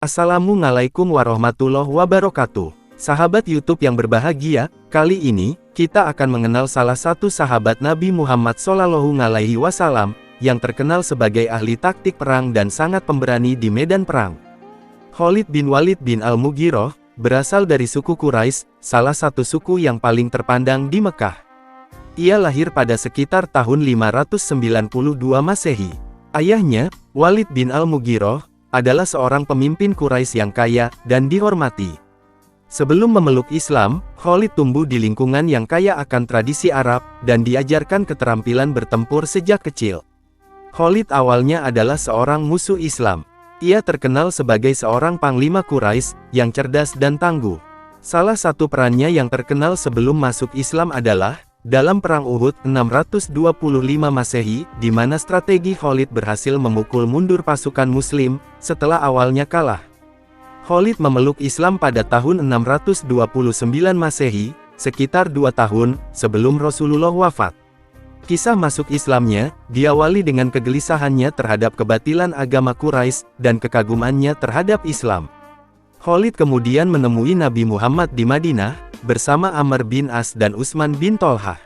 Assalamualaikum warahmatullahi wabarakatuh. Sahabat YouTube yang berbahagia, kali ini, kita akan mengenal salah satu sahabat Nabi Muhammad SAW, yang terkenal sebagai ahli taktik perang dan sangat pemberani di medan perang. Khalid bin Walid bin Al-Mughirah, berasal dari suku Quraisy, salah satu suku yang paling terpandang di Mekah. Ia lahir pada sekitar tahun 592 Masehi. Ayahnya, Walid bin Al-Mughirah, adalah seorang pemimpin Quraisy yang kaya dan dihormati. Sebelum memeluk Islam, Khalid tumbuh di lingkungan yang kaya akan tradisi Arab, dan diajarkan keterampilan bertempur sejak kecil. Khalid awalnya adalah seorang musuh Islam. Ia terkenal sebagai seorang panglima Quraisy, yang cerdas dan tangguh. Salah satu perannya yang terkenal sebelum masuk Islam adalah dalam Perang Uhud 625 Masehi, di mana strategi Khalid berhasil memukul mundur pasukan Muslim, setelah awalnya kalah. Khalid memeluk Islam pada tahun 629 Masehi, sekitar 2 tahun sebelum Rasulullah wafat. Kisah masuk Islamnya diawali dengan kegelisahannya terhadap kebatilan agama Quraisy dan kekagumannya terhadap Islam. Khalid kemudian menemui Nabi Muhammad di Madinah, bersama Amr bin As dan Utsman bin Tolhah.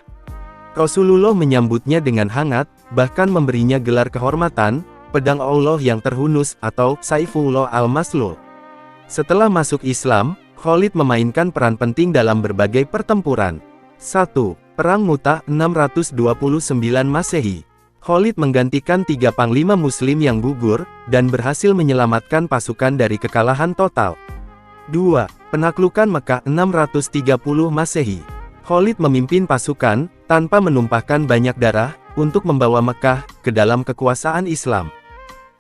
Rasulullah menyambutnya dengan hangat, bahkan memberinya gelar kehormatan, pedang Allah yang terhunus atau Saifullah al-Maslul. Setelah masuk Islam, Khalid memainkan peran penting dalam berbagai pertempuran. 1. Perang Mu'tah 629 Masehi. Khalid menggantikan 3 panglima Muslim yang gugur, dan berhasil menyelamatkan pasukan dari kekalahan total. 2. Penaklukan Mekah 630 Masehi. Khalid memimpin pasukan, tanpa menumpahkan banyak darah, untuk membawa Mekah ke dalam kekuasaan Islam.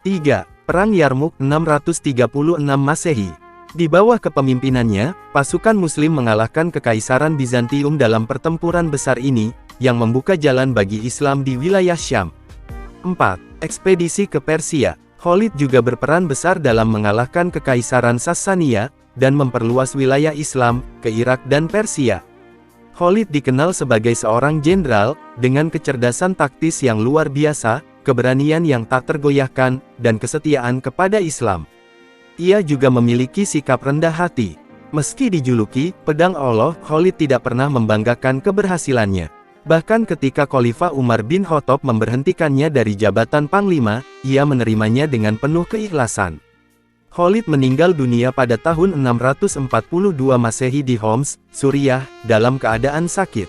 3. Perang Yarmuk 636 Masehi. Di bawah kepemimpinannya, pasukan Muslim mengalahkan Kekaisaran Bizantium dalam pertempuran besar ini, yang membuka jalan bagi Islam di wilayah Syam. 4. Ekspedisi ke Persia. Khalid juga berperan besar dalam mengalahkan Kekaisaran Sasania, dan memperluas wilayah Islam ke Irak dan Persia. Khalid dikenal sebagai seorang jenderal, dengan kecerdasan taktis yang luar biasa, keberanian yang tak tergoyahkan, dan kesetiaan kepada Islam. Ia juga memiliki sikap rendah hati. Meski dijuluki pedang Allah, Khalid tidak pernah membanggakan keberhasilannya. Bahkan ketika Khalifah Umar bin Khattab memberhentikannya dari jabatan panglima, ia menerimanya dengan penuh keikhlasan. Khalid meninggal dunia pada tahun 642 Masehi di Homs, Suriah, dalam keadaan sakit.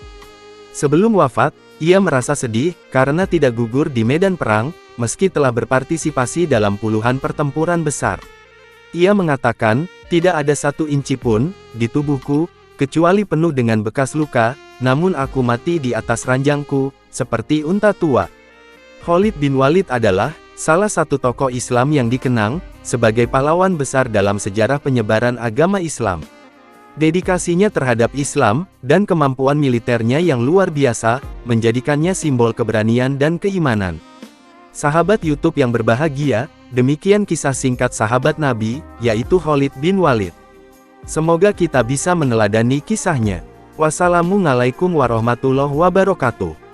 Sebelum wafat, ia merasa sedih karena tidak gugur di medan perang, meski telah berpartisipasi dalam puluhan pertempuran besar. Ia mengatakan, "Tidak ada 1 inci pun di tubuhku, kecuali penuh dengan bekas luka, namun aku mati di atas ranjangku, seperti unta tua." Khalid bin Walid adalah salah satu tokoh Islam yang dikenang sebagai pahlawan besar dalam sejarah penyebaran agama Islam. Dedikasinya terhadap Islam dan kemampuan militernya yang luar biasa menjadikannya simbol keberanian dan keimanan. Sahabat YouTube yang berbahagia, demikian kisah singkat sahabat Nabi, yaitu Khalid bin Walid. Semoga kita bisa meneladani kisahnya. Wassalamualaikum warahmatullahi wabarakatuh.